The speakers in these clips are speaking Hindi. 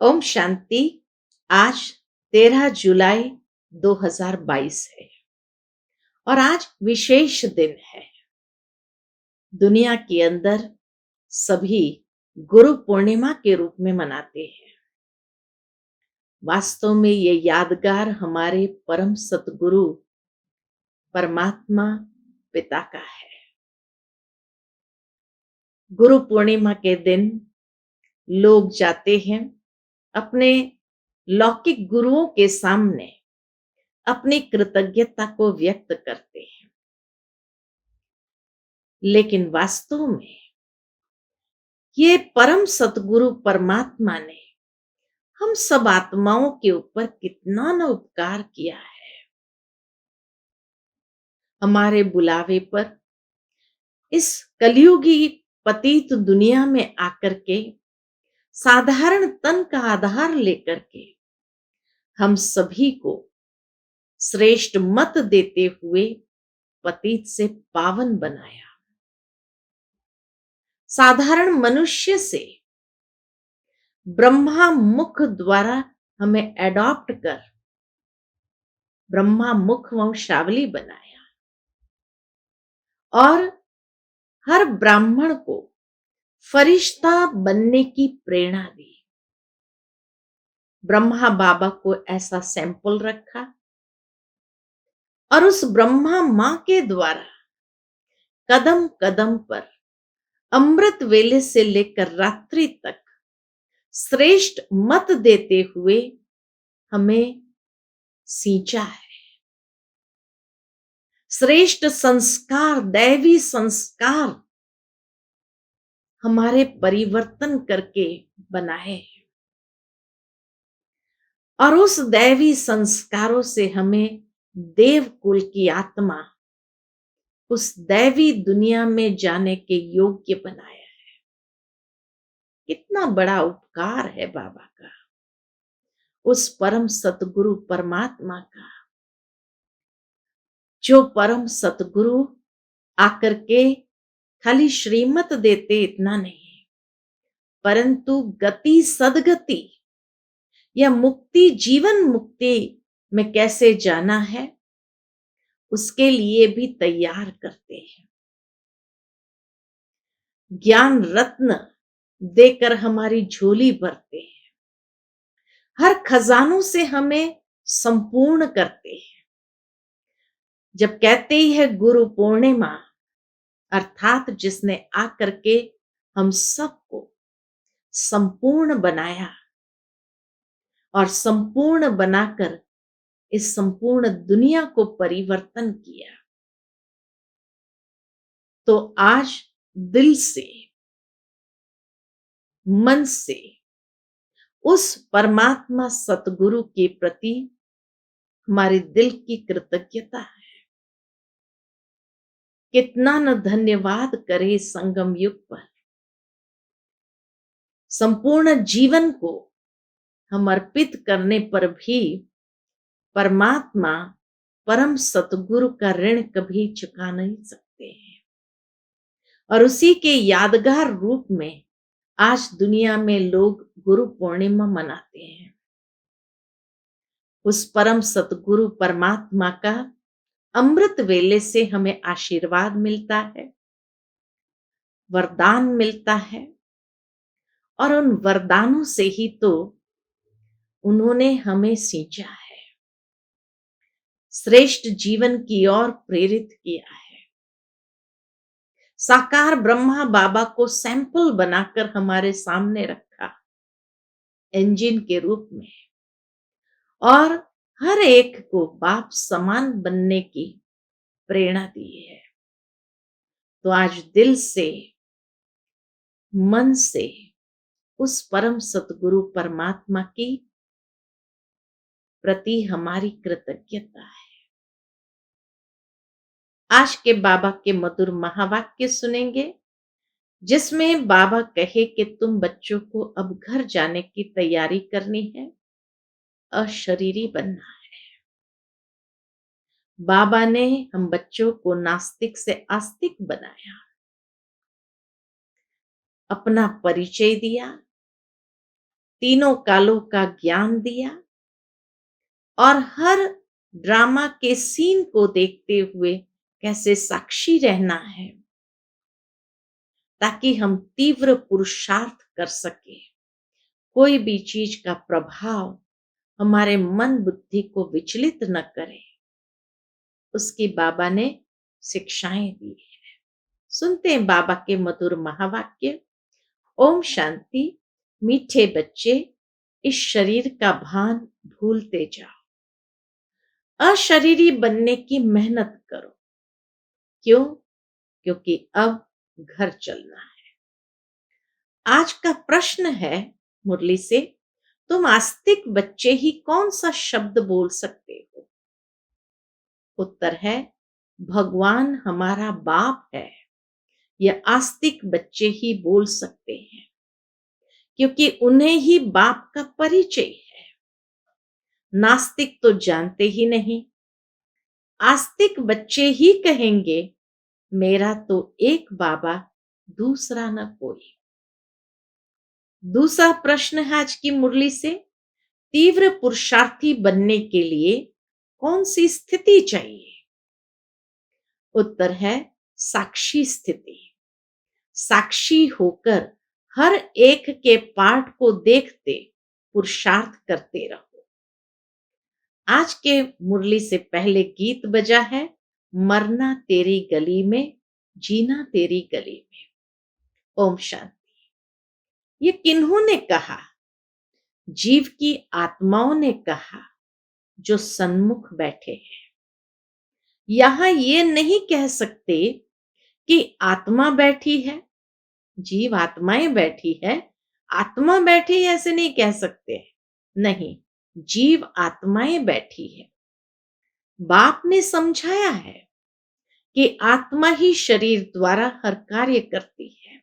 ओम शांति। आज 13 जुलाई 2022 है और आज विशेष दिन है। दुनिया के अंदर सभी गुरु पूर्णिमा के रूप में मनाते हैं। वास्तव में ये यादगार हमारे परम सतगुरु परमात्मा पिता का है। गुरु पूर्णिमा के दिन लोग जाते हैं अपने लौकिक गुरुओं के सामने अपनी कृतज्ञता को व्यक्त करते हैं, लेकिन वास्तव में ये परम सतगुरु परमात्मा ने हम सब आत्माओं के ऊपर कितना न उपकार किया है। हमारे बुलावे पर इस कलयुगी पतित दुनिया में आकर के साधारण तन का आधार लेकर के हम सभी को श्रेष्ठ मत देते हुए पतित से पावन बनाया। साधारण मनुष्य से ब्रह्मा मुख द्वारा हमें एडॉप्ट कर ब्रह्मा मुख वंशावली बनाया और हर ब्राह्मण को फरिश्ता बनने की प्रेरणा दी। ब्रह्मा बाबा को ऐसा सैंपल रखा और उस ब्रह्मा मां के द्वारा कदम कदम पर अमृत वेले से लेकर रात्रि तक श्रेष्ठ मत देते हुए हमें सींचा है। श्रेष्ठ संस्कार, दैवी संस्कार हमारे परिवर्तन करके बनाए और उस दैवी संस्कारों से हमें देव कुल की आत्मा उस दैवी दुनिया में जाने के योग्य बनाया है। कितना बड़ा उपकार है बाबा का, उस परम सतगुरु परमात्मा का, जो परम सतगुरु आकर के खाली श्रीमत देते इतना नहीं, परंतु गति सदगति या मुक्ति, जीवन मुक्ति में कैसे जाना है उसके लिए भी तैयार करते हैं। ज्ञान रत्न देकर हमारी झोली भरते हैं, हर खजानों से हमें संपूर्ण करते हैं। जब कहते ही है गुरु पूर्णिमा, अर्थात जिसने आकर के हम सबको संपूर्ण बनाया और संपूर्ण बनाकर इस संपूर्ण दुनिया को परिवर्तन किया, तो आज दिल से, मन से उस परमात्मा सतगुरु के प्रति हमारे दिल की कृतज्ञता है। कितना न धन्यवाद करे संगम युग पर। संपूर्ण जीवन को हम अर्पित करने पर भी परमात्मा परम सतगुरु का ऋण कभी चुका नहीं सकते हैं। और उसी के यादगार रूप में आज दुनिया में लोग गुरु पूर्णिमा मनाते हैं। उस परम सतगुरु परमात्मा का अमृत वेले से हमें आशीर्वाद मिलता है, वरदान मिलता है और उन वरदानों से ही तो उन्होंने हमें सींचा है, श्रेष्ठ जीवन की ओर प्रेरित किया है। साकार ब्रह्मा बाबा को सैंपल बनाकर हमारे सामने रखा इंजन के रूप में और हर एक को बाप समान बनने की प्रेरणा दी है। तो आज दिल से, मन से उस परम सतगुरु परमात्मा की प्रति हमारी कृतज्ञता है। आज के बाबा के मधुर महावाक्य सुनेंगे, जिसमें बाबा कहे कि तुम बच्चों को अब घर जाने की तैयारी करनी है, अशरीरी बनना है। बाबा ने हम बच्चों को नास्तिक से आस्तिक बनाया, अपना परिचय दिया, तीनों कालों का ज्ञान दिया और हर ड्रामा के सीन को देखते हुए कैसे साक्षी रहना है, ताकि हम तीव्र पुरुषार्थ कर सके। कोई भी चीज का प्रभाव हमारे मन बुद्धि को विचलित न करे, उसकी बाबा ने शिक्षाएं दी है। सुनते हैं बाबा के मधुर महावाक्य। ओम शांति। मीठे बच्चे, इस शरीर का भान भूलते जाओ। अशरीरी बनने की मेहनत करो। क्यों? क्योंकि अब घर चलना है। आज का प्रश्न है मुरली से, तुम आस्तिक बच्चे ही कौन सा शब्द बोल सकते हो? उत्तर है, भगवान हमारा बाप है। यह आस्तिक बच्चे ही बोल सकते हैं, क्योंकि उन्हें ही बाप का परिचय है। नास्तिक तो जानते ही नहीं। आस्तिक बच्चे ही कहेंगे, मेरा तो एक बाबा, दूसरा न कोई। दूसरा प्रश्न है आज की मुरली से, तीव्र पुरुषार्थी बनने के लिए कौन सी स्थिति चाहिए? उत्तर है, साक्षी स्थिति। साक्षी होकर हर एक के पाठ को देखते पुरुषार्थ करते रहो। आज के मुरली से पहले गीत बजा है, मरना तेरी गली में, जीना तेरी गली में। ओम शांति। ये किन्होंने कहा? जीव की आत्माओं ने कहा, जो सन्मुख बैठे हैं। यहां ये नहीं कह सकते कि आत्मा बैठी है, जीव आत्माएं बैठी है, आत्मा बैठी है, ऐसे नहीं कह सकते। नहीं, जीव आत्माएं बैठी है। बाप ने समझाया है कि आत्मा ही शरीर द्वारा हर कार्य करती है।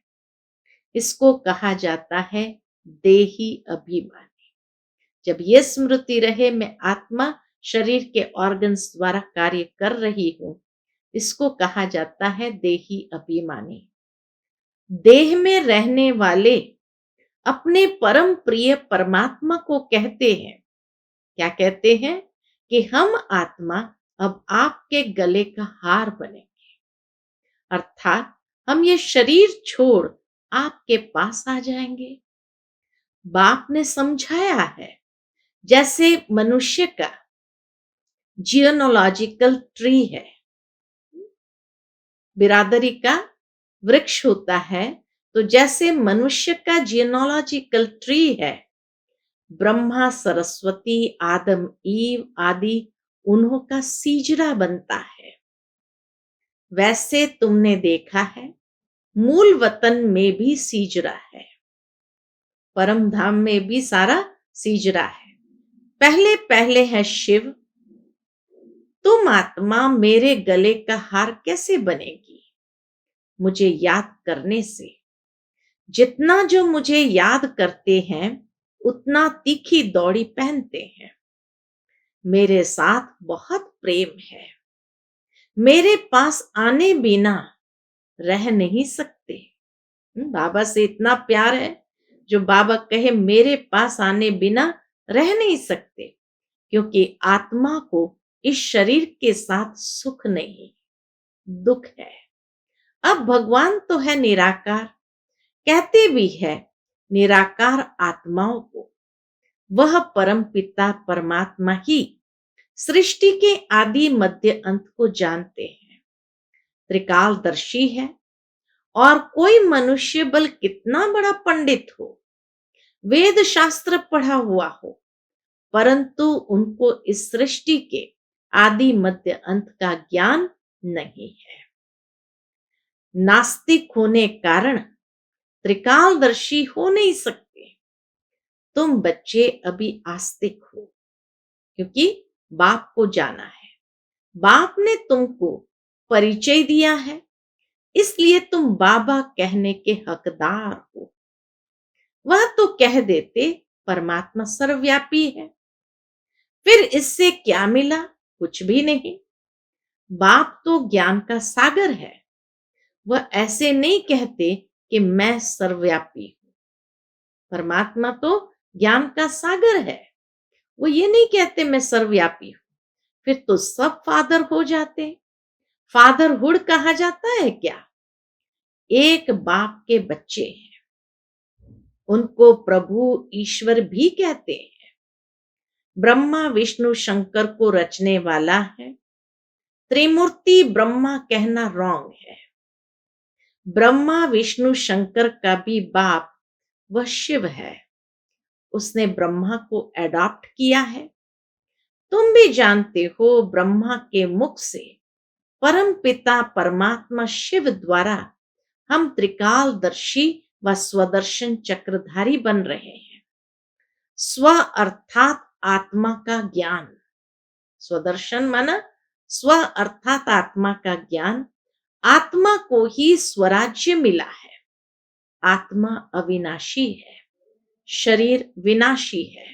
इसको कहा जाता है देही अभिमानी। जब ये स्मृति रहे, मैं आत्मा शरीर के ऑर्गन्स द्वारा कार्य कर रही हूं, इसको कहा जाता है देही अभिमानी। देह में रहने वाले अपने परम प्रिय परमात्मा को कहते हैं, क्या कहते हैं? कि हम आत्मा अब आपके गले का हार बनेंगे। अर्थात हम ये शरीर छोड़ आपके पास आ जाएंगे। बाप ने समझाया है, जैसे मनुष्य का जियोनोलॉजिकल ट्री है, बिरादरी का वृक्ष होता है, तो जैसे मनुष्य का जियोनोलॉजिकल ट्री है, ब्रह्मा, सरस्वती, आदम, ईव आदि उन्हों का सीजरा बनता है। वैसे तुमने देखा है, मूल वतन में भी सीजरा है, परम धाम में भी सारा सीजरा है। पहले पहले है शिव, तुम आत्मा मेरे गले का हार कैसे बनेगी? मुझे याद करने से। जितना जो मुझे याद करते हैं, उतना तीखी दौड़ी पहनते हैं। मेरे साथ बहुत प्रेम है, मेरे पास आने बिना रह नहीं सकते। बाबा से इतना प्यार है, जो बाबा कहे मेरे पास आने बिना रह नहीं सकते, क्योंकि आत्मा को इस शरीर के साथ सुख नहीं, दुख है। अब भगवान तो है निराकार, कहते भी है निराकार आत्माओं को। वह परम पिता परमात्मा ही सृष्टि के आदि मध्य अंत को जानते हैं, त्रिकालदर्शी है। और कोई मनुष्य बल कितना बड़ा पंडित हो, वेद शास्त्र पढ़ा हुआ हो, परंतु उनको इस सृष्टि के आदि मध्य अंत का ज्ञान नहीं है। नास्तिक होने कारण त्रिकालदर्शी हो नहीं सकते। तुम बच्चे अभी आस्तिक हो, क्योंकि बाप को जाना है। बाप ने तुमको परिचय दिया है, इसलिए तुम बाबा कहने के हकदार हो। वह तो कह देते परमात्मा सर्वव्यापी है, फिर इससे क्या मिला? कुछ भी नहीं। बाप तो ज्ञान का सागर है, वह ऐसे नहीं कहते कि मैं सर्वव्यापी हूं। परमात्मा तो ज्ञान का सागर है। वो ये नहीं कहते मैं सर्वव्यापी हूं, फिर तो सब फादर हो जाते। फादरहुड कहा जाता है क्या? एक बाप के बच्चे हैं, उनको प्रभु ईश्वर भी कहते हैं। ब्रह्मा विष्णु शंकर को रचने वाला है। त्रिमूर्ति ब्रह्मा कहना रॉन्ग है। ब्रह्मा विष्णु शंकर का भी बाप वह शिव है। उसने ब्रह्मा को अडॉप्ट किया है। तुम भी जानते हो, ब्रह्मा के मुख से परम पिता परमात्मा शिव द्वारा हम त्रिकालदर्शी व स्वदर्शन चक्रधारी बन रहे हैं। स्व अर्थात आत्मा का ज्ञान। स्वदर्शन माना स्व अर्थात आत्मा का ज्ञान। आत्मा को ही स्वराज्य मिला है। आत्मा अविनाशी है, शरीर विनाशी है।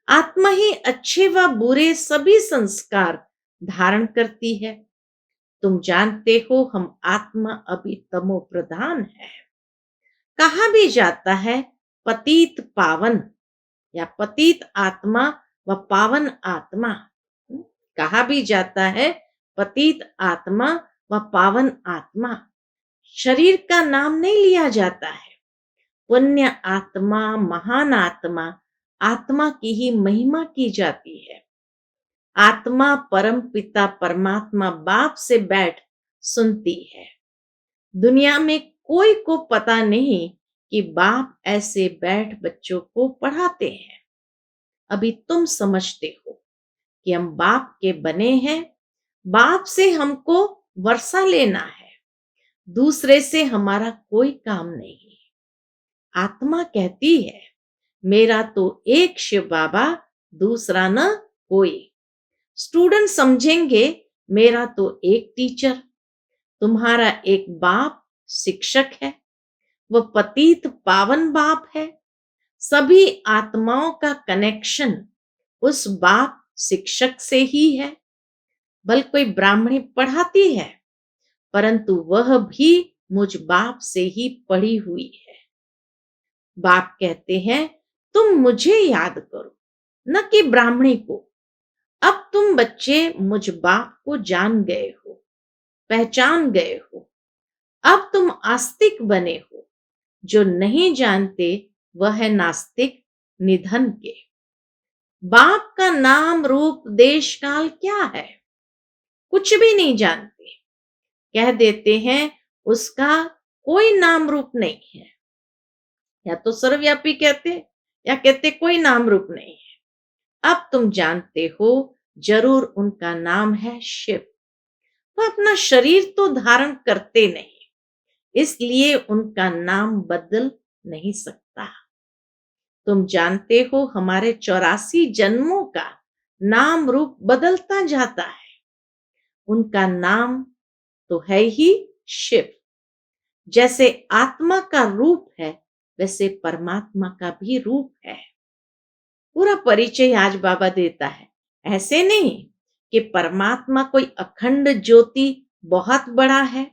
आत्मा ही अच्छे व बुरे सभी संस्कार धारण करती है। तुम जानते हो, हम आत्मा अभी तमो प्रधान है। कहा भी जाता है पतित पावन, या पतित आत्मा व पावन आत्मा। कहा भी जाता है पतित आत्मा व पावन आत्मा। शरीर का नाम नहीं लिया जाता है। पुण्य आत्मा, महान आत्मा, आत्मा की ही महिमा की जाती है। आत्मा परम पिता परमात्मा बाप से बैठ सुनती है। दुनिया में कोई को पता नहीं कि बाप ऐसे बैठ बच्चों को पढ़ाते हैं। अभी तुम समझते हो कि हम बाप के बने हैं। बाप से हमको वर्षा लेना है, दूसरे से हमारा कोई काम नहीं। आत्मा कहती है मेरा तो एक शिव बाबा, दूसरा न कोई। स्टूडेंट समझेंगे मेरा तो एक टीचर, तुम्हारा एक बाप शिक्षक है। वह पतित पावन बाप है। सभी आत्माओं का कनेक्शन उस बाप शिक्षक से ही है। भले कोई ब्राह्मणी पढ़ाती है, परंतु वह भी मुझ बाप से ही पढ़ी हुई है। बाप कहते हैं तुम मुझे याद करो, न कि ब्राह्मणी को। अब तुम बच्चे मुझ बाप को जान गए हो, पहचान गए हो। अब तुम आस्तिक बने हो। जो नहीं जानते वह है नास्तिक निधन के। बाप का नाम रूप देश काल क्या है? कुछ भी नहीं जानते। कह देते हैं उसका कोई नाम रूप नहीं है। या तो सर्वव्यापी कहते, या कहते कोई नाम रूप नहीं है। अब तुम जानते हो जरूर उनका नाम है शिव। वह अपना शरीर तो धारण करते नहीं, इसलिए उनका नाम बदल नहीं सकता। तुम जानते हो हमारे 84 जन्मों का नाम रूप बदलता जाता है। उनका नाम तो है ही शिव। जैसे आत्मा का रूप है, वैसे परमात्मा का भी रूप है। पूरा परिचय आज बाबा देता है। ऐसे नहीं कि परमात्मा कोई अखंड ज्योति बहुत बड़ा है।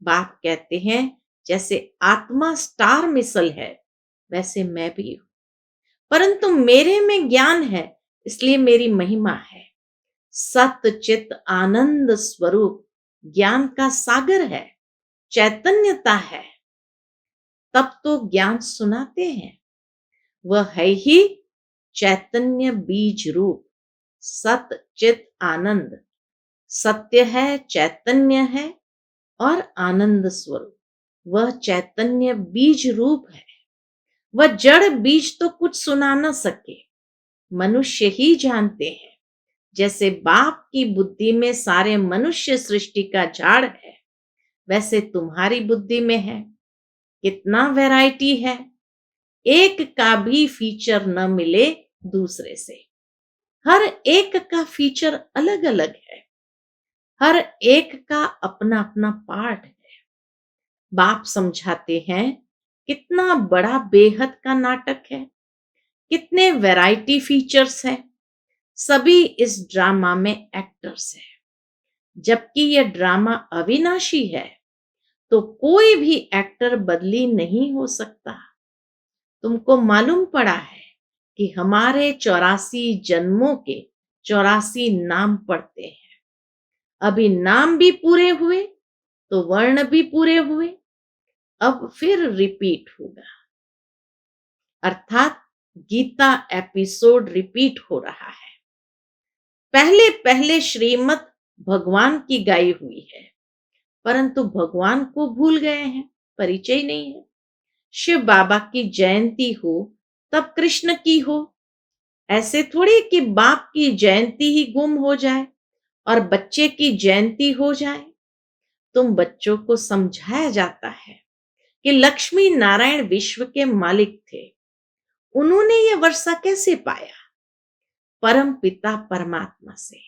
बाप कहते हैं जैसे आत्मा स्टार मिसल है, वैसे मैं भी हूं। परंतु मेरे में ज्ञान है, इसलिए मेरी महिमा है। सत्य चित आनंद स्वरूप ज्ञान का सागर है, चैतन्यता है। तब तो ज्ञान सुनाते हैं। वह है ही चैतन्य बीज रूप, सत चित आनंद। सत्य है, चैतन्य है और आनंद स्वरूप। वह चैतन्य बीज रूप है। वह जड़ बीज तो कुछ सुना न सके, मनुष्य ही जानते हैं। जैसे बाप की बुद्धि में सारे मनुष्य सृष्टि का झाड़ है, वैसे तुम्हारी बुद्धि में है। कितना वैरायटी है। एक का भी फीचर न मिले दूसरे से। हर एक का फीचर अलग अलग है। हर एक का अपना अपना पार्ट है। बाप समझाते हैं कितना बड़ा बेहद का नाटक है, कितने वैरायटी फीचर्स हैं। सभी इस ड्रामा में एक्टर्स हैं। जबकि यह ड्रामा अविनाशी है, तो कोई भी एक्टर बदली नहीं हो सकता। तुमको मालूम पड़ा है कि हमारे 84 जन्मों के 84 नाम पढ़ते हैं। अभी नाम भी पूरे हुए तो वर्ण भी पूरे हुए, अब फिर रिपीट होगा, अर्थात गीता एपिसोड रिपीट हो रहा है। पहले पहले श्रीमद् भगवान की गाई हुई है, परंतु भगवान को भूल गए हैं, परिचय नहीं है। शिव बाबा की जयंती हो तब कृष्ण की हो, ऐसे थोड़ी कि बाप की जयंती ही गुम हो जाए और बच्चे की जयंती हो जाए। तुम बच्चों को समझाया जाता है कि लक्ष्मी नारायण विश्व के मालिक थे, उन्होंने ये वर्षा कैसे पाया? परम पिता परमात्मा से।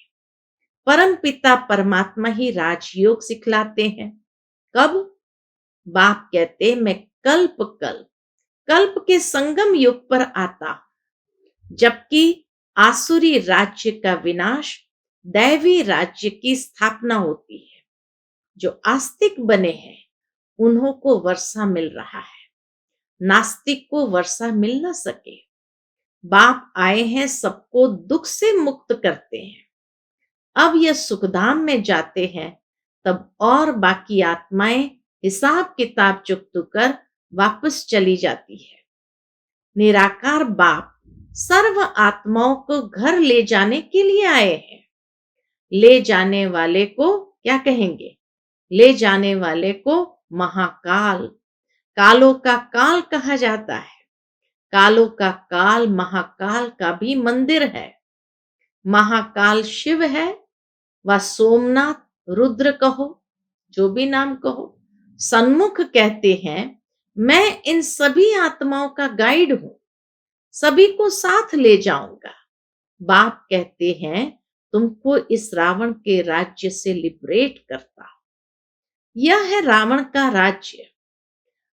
परम पिता परमात्मा ही राजयोग सिखलाते हैं। कब? बाप कहते मैं कल्प के संगम युग पर आता हूं, जबकि आसुरी राज्य का विनाश, दैवी राज्य की स्थापना होती है। जो आस्तिक बने हैं उन्हों को वर्षा मिल रहा है, नास्तिक को वर्षा मिल न सके। बाप आए हैं सबको दुख से मुक्त करते हैं। अब यह सुखधाम में जाते हैं तब और बाकी आत्माएं हिसाब किताब चुकता कर वापस चली जाती है। निराकार बाप सर्व आत्माओं को घर ले जाने के लिए आए हैं। ले जाने वाले को क्या कहेंगे? ले जाने वाले को महाकाल, कालों का काल कहा जाता है। कालों का काल महाकाल का भी मंदिर है। महाकाल शिव है व सोमनाथ, रुद्र कहो, जो भी नाम कहो। सन्मुख कहते हैं मैं इन सभी आत्माओं का गाइड हूं, सभी को साथ ले जाऊंगा। बाप कहते हैं तुमको इस रावण के राज्य से लिबरेट करता हूं। यह है रावण का राज्य।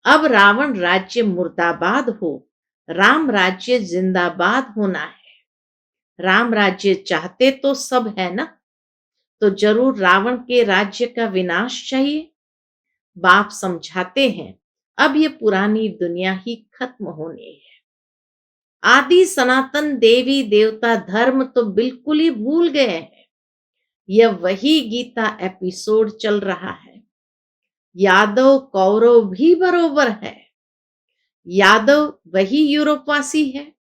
अब रावण राज्य मुर्दाबाद हो, राम राज्य जिंदाबाद होना है। राम राज्य चाहते तो सब है ना, तो जरूर रावण के राज्य का विनाश चाहिए। बाप समझाते हैं अब ये पुरानी दुनिया ही खत्म होनी है। आदि सनातन देवी देवता धर्म तो बिल्कुल ही भूल गए हैं। यह वही गीता एपिसोड चल रहा है। यादव कौरव भी बरोबर है। यादव वही यूरोपवासी है,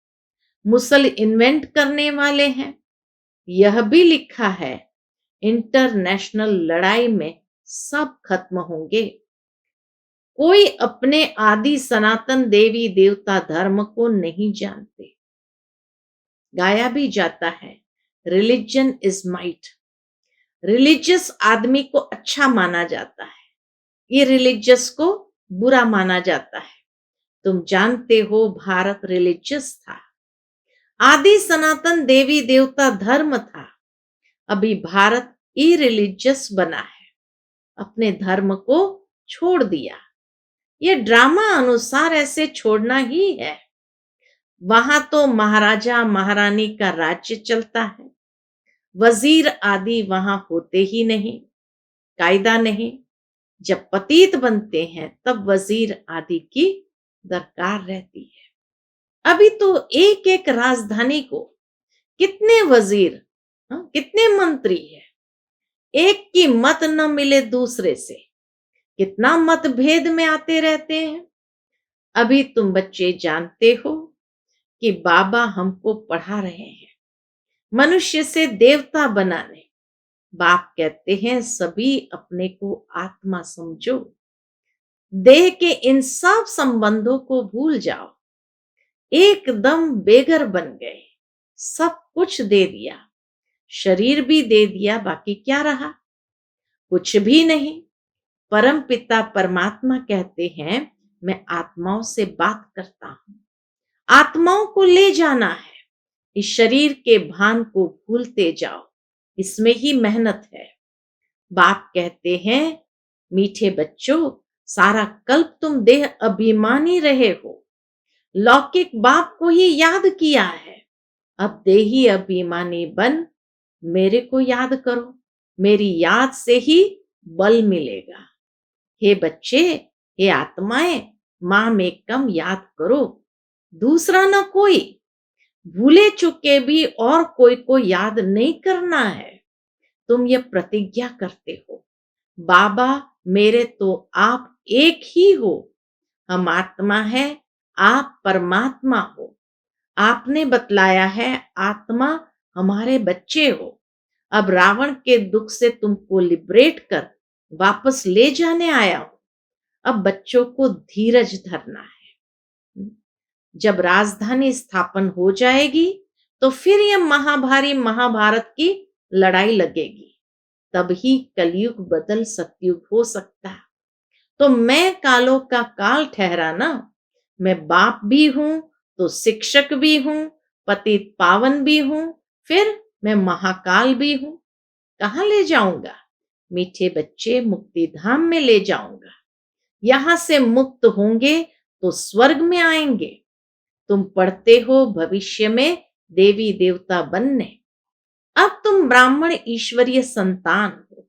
मुसल इन्वेंट करने वाले हैं। यह भी लिखा है इंटरनेशनल लड़ाई में सब खत्म होंगे। कोई अपने आदि सनातन देवी देवता धर्म को नहीं जानते। गाया भी जाता है रिलीजन इज माइट। रिलीजियस आदमी को अच्छा माना जाता है, ये रिलीजियस को बुरा माना जाता है। तुम जानते हो भारत रिलीजियस था, आदि सनातन देवी देवता धर्म था। अभी भारत इरिलीजियस बना है, अपने धर्म को छोड़ दिया। ये ड्रामा अनुसार ऐसे छोड़ना ही है। वहां तो महाराजा महारानी का राज्य चलता है, वजीर आदि वहां होते ही नहीं, कायदा नहीं। जब पतित बनते हैं तब वजीर आदि की दरकार रहती है। अभी तो एक एक राजधानी को कितने वजीर, कितने मंत्री है, एक की मत न मिले दूसरे से, कितना मतभेद में आते रहते हैं। अभी तुम बच्चे जानते हो कि बाबा हमको पढ़ा रहे हैं मनुष्य से देवता बनाने। बाप कहते हैं सभी अपने को आत्मा समझो, देह के इन सब संबंधों को भूल जाओ। एकदम बेघर बन गए, सब कुछ दे दिया, शरीर भी दे दिया, बाकी क्या रहा? कुछ भी नहीं। परम पिता परमात्मा कहते हैं मैं आत्माओं से बात करता हूं, आत्माओं को ले जाना है। इस शरीर के भान को भूलते जाओ, इसमें ही मेहनत है। बाप कहते हैं मीठे बच्चों, सारा कल्प तुम देह अभिमानी रहे हो, लौकिक बाप को ही याद किया है। अब देही अभिमानी बन मेरे को याद करो, मेरी याद से ही बल मिलेगा। हे बच्चे, हे आत्माएं, मां में कम याद करो, दूसरा ना कोई। भूले चुके भी और कोई को याद नहीं करना है। तुम ये प्रतिज्ञा करते हो, बाबा मेरे तो आप एक ही हो। हम आत्मा है, आप परमात्मा हो। आपने बतलाया है आत्मा हमारे बच्चे हो। अब रावण के दुख से तुमको लिबरेट कर वापस ले जाने आया हूं। अब बच्चों को धीरज धरना है। जब राजधानी स्थापन हो जाएगी तो फिर यह महाभारी महाभारत की लड़ाई लगेगी। तब ही कलयुग बदल सतयुग हो सकता है। तो मैं कालों का काल ठहरा ना। मैं बाप भी हूं, तो शिक्षक भी हूं, पतित पावन भी हूं, फिर मैं महाकाल भी हूं। कहाँ ले जाऊंगा? मीठे बच्चे मुक्ति धाम में ले जाऊंगा। यहां से मुक्त होंगे तो स्वर्ग में आएंगे। तुम पढ़ते हो भविष्य में देवी देवता बनने। अब तुम ब्राह्मण ईश्वरीय संतान हो।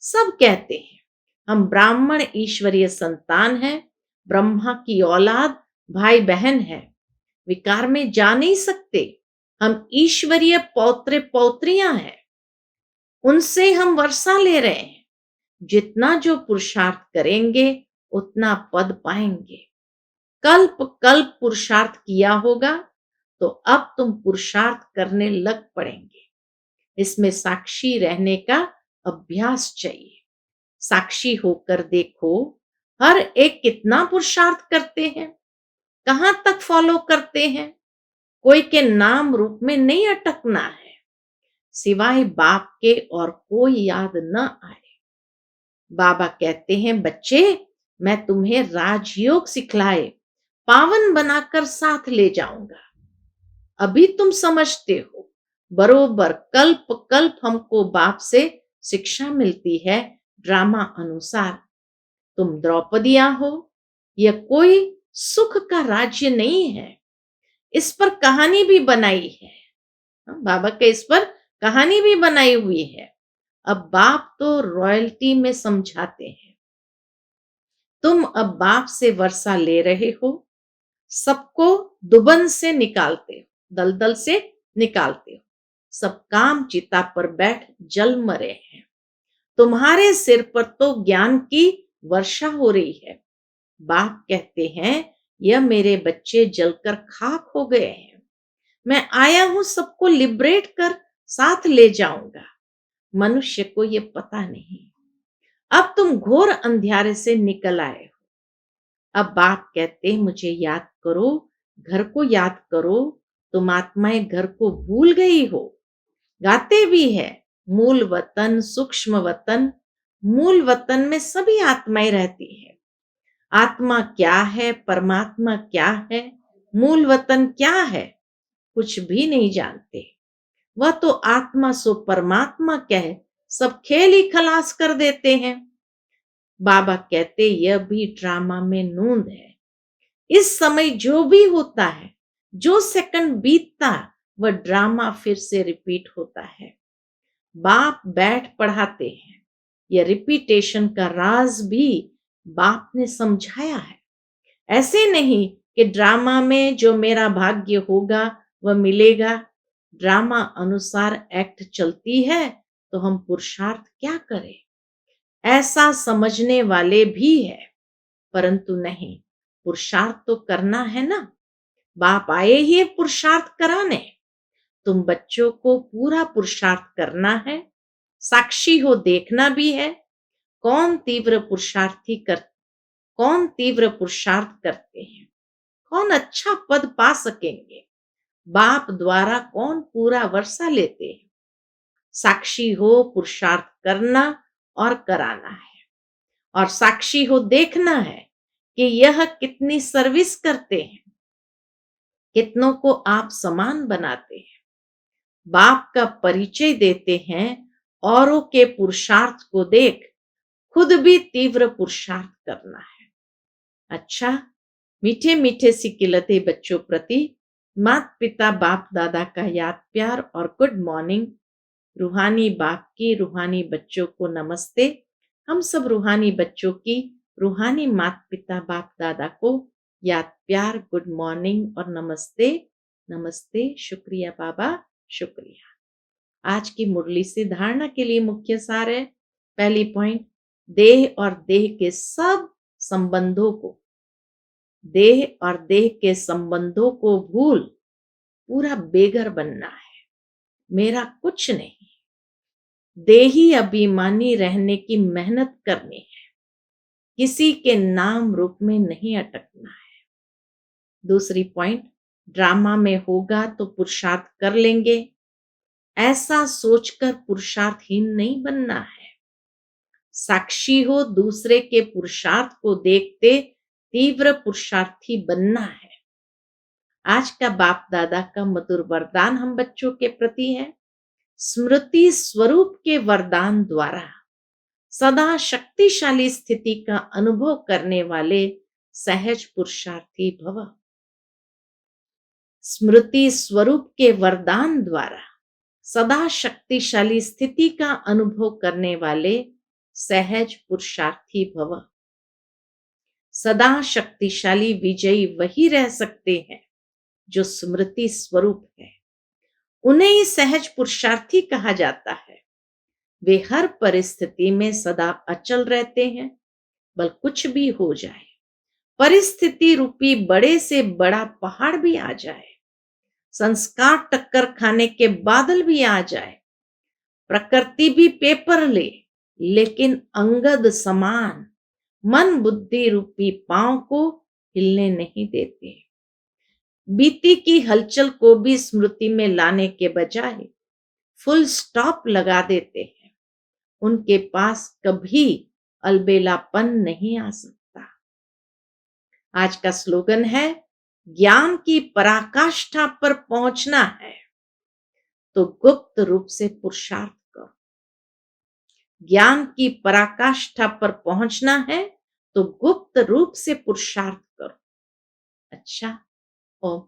सब कहते हैं हम ब्राह्मण ईश्वरीय संतान हैं, ब्रह्मा की औलाद, भाई बहन है। विकार में जा नहीं सकते। हम ईश्वरीय पौत्र पौत्रियां हैं। उनसे हम वर्षा ले रहे हैं। जितना जो पुरुषार्थ करेंगे उतना पद पाएंगे। कल्प कल्प पुरुषार्थ किया होगा, तो अब तुम पुरुषार्थ करने लग पड़ेंगे। इसमें साक्षी रहने का अभ्यास चाहिए। साक्षी होकर देखो, हर एक कितना पुरुषार्थ करते हैं, कहां तक फॉलो करते हैं। कोई के नाम रूप में नहीं अटकना है। सिवाय बाप के और कोई याद न आए। बाबा कहते हैं बच्चे, मैं तुम्हें राजयोग सिखलाए पावन बनाकर साथ ले जाऊंगा। अभी तुम समझते हो, बरोबर कल्प कल्प हमको बाप से शिक्षा मिलती है ड्रामा अनुसार। तुम द्रौपदियां हो। यह कोई सुख का राज्य नहीं है। इस पर कहानी भी बनाई है। बाबा के इस पर कहानी भी बनाई हुई है। अब बाप तो रॉयल्टी में समझाते हैं। तुम अब बाप से वर्षा ले रहे हो। सबको दुबन से निकालते हो, दलदल से निकालते हो। सब काम चिता पर बैठ जल मरे हैं। तुम्हारे सिर पर तो ज्ञान की वर्षा हो रही है। बाप कहते हैं यह मेरे बच्चे जलकर खाक हो गए हैं। मैं आया हूं सबको लिबरेट कर साथ ले जाऊंगा। मनुष्य को यह पता नहीं। अब तुम घोर अंधियारे से निकल आए हो। अब बाप कहते हैं मुझे याद करो, घर को याद करो। तुम आत्माएं घर को भूल गई हो। गाते भी है, मूल वतन सूक्ष्म वतन। मूल वतन में सभी आत्माएं रहती है। आत्मा क्या है, परमात्मा क्या है, मूल वतन क्या है, कुछ भी नहीं जानते। वह तो आत्मा सो परमात्मा कहे सब खेल ही खलास कर देते हैं। बाबा कहते यह भी ड्रामा में नूंद है। इस समय जो भी होता है, जो सेकंड बीतता, वह ड्रामा फिर से रिपीट होता है। बाप बैठ पढ़ाते हैं। यह रिपीटेशन का राज भी बाप ने समझाया है। ऐसे नहीं कि ड्रामा में जो मेरा भाग्य होगा वह मिलेगा। ड्रामा अनुसार एक्ट चलती है तो हम पुरुषार्थ क्या करें, ऐसा समझने वाले भी है। परंतु नहीं, पुरुषार्थ तो करना है ना। बाप आए ही पुरुषार्थ कराने। तुम बच्चों को पूरा पुरुषार्थ करना है। साक्षी हो देखना भी है। कौन तीव्र पुरुषार्थी कर कौन तीव्र पुरुषार्थ करते हैं, कौन अच्छा पद पा सकेंगे। बाप द्वारा कौन पूरा वर्षा लेते हैं। साक्षी हो पुरुषार्थ करना और कराना है। और साक्षी हो देखना है कि यह कितनी सर्विस करते हैं, कितनों को आप समान बनाते हैं। बाप का परिचय देते हैं। औरों के पुरुषार्थ को देख खुद भी तीव्र पुरुषार्थ करना है। अच्छा, मीठे मीठे सिकिलते बच्चों प्रति माता पिता बाप दादा का याद प्यार और गुड मॉर्निंग। रूहानी बाप की रूहानी बच्चों को नमस्ते। हम सब रूहानी बच्चों की रूहानी माता पिता बाप दादा को याद प्यार गुड मॉर्निंग और नमस्ते। नमस्ते, शुक्रिया बाबा, शुक्रिया। आज की मुरली से धारणा के लिए मुख्य सार है। पहली पॉइंट, देह और देह के सब संबंधों को, देह और देह के संबंधों को भूल पूरा बेघर बनना है। मेरा कुछ नहीं, देही अभिमानी रहने की मेहनत करनी है, किसी के नाम रूप में नहीं अटकना है। दूसरी पॉइंट, ड्रामा में होगा तो पुरुषार्थ कर लेंगे, ऐसा सोचकर पुरुषार्थहीन नहीं बनना है। साक्षी हो दूसरे के पुरुषार्थ को देखते तीव्र पुरुषार्थी बनना है। आज का बाप दादा का मधुर वरदान हम बच्चों के प्रति है। स्मृति स्वरूप के वरदान द्वारा सदा शक्तिशाली स्थिति का अनुभव करने वाले सहज पुरुषार्थी भव। स्मृति स्वरूप के वरदान द्वारा सदा शक्तिशाली स्थिति का अनुभव करने वाले सहज पुरुषार्थी भव। सदा शक्तिशाली विजयी वही रह सकते हैं जो स्मृति स्वरूप है। उन्हें ही सहज पुरुषार्थी कहा जाता है। वे हर परिस्थिति में सदा अचल रहते हैं, बल कुछ भी हो जाए, परिस्थिति रूपी बड़े से बड़ा पहाड़ भी आ जाए, संस्कार टक्कर खाने के बादल भी आ जाए, प्रकृति भी पेपर ले, लेकिन अंगद समान मन बुद्धि रूपी पांव को हिलने नहीं देते। बीती की हलचल को भी स्मृति में लाने के बजाय फुल स्टॉप लगा देते हैं। उनके पास कभी अलबेलापन नहीं आ सकता। आज का स्लोगन है, ज्ञान की पराकाष्ठा पर पहुंचना है तो गुप्त रूप से पुरुषार्थ करो। ज्ञान की पराकाष्ठा पर पहुंचना है तो गुप्त रूप से पुरुषार्थ करो। अच्छा, ओम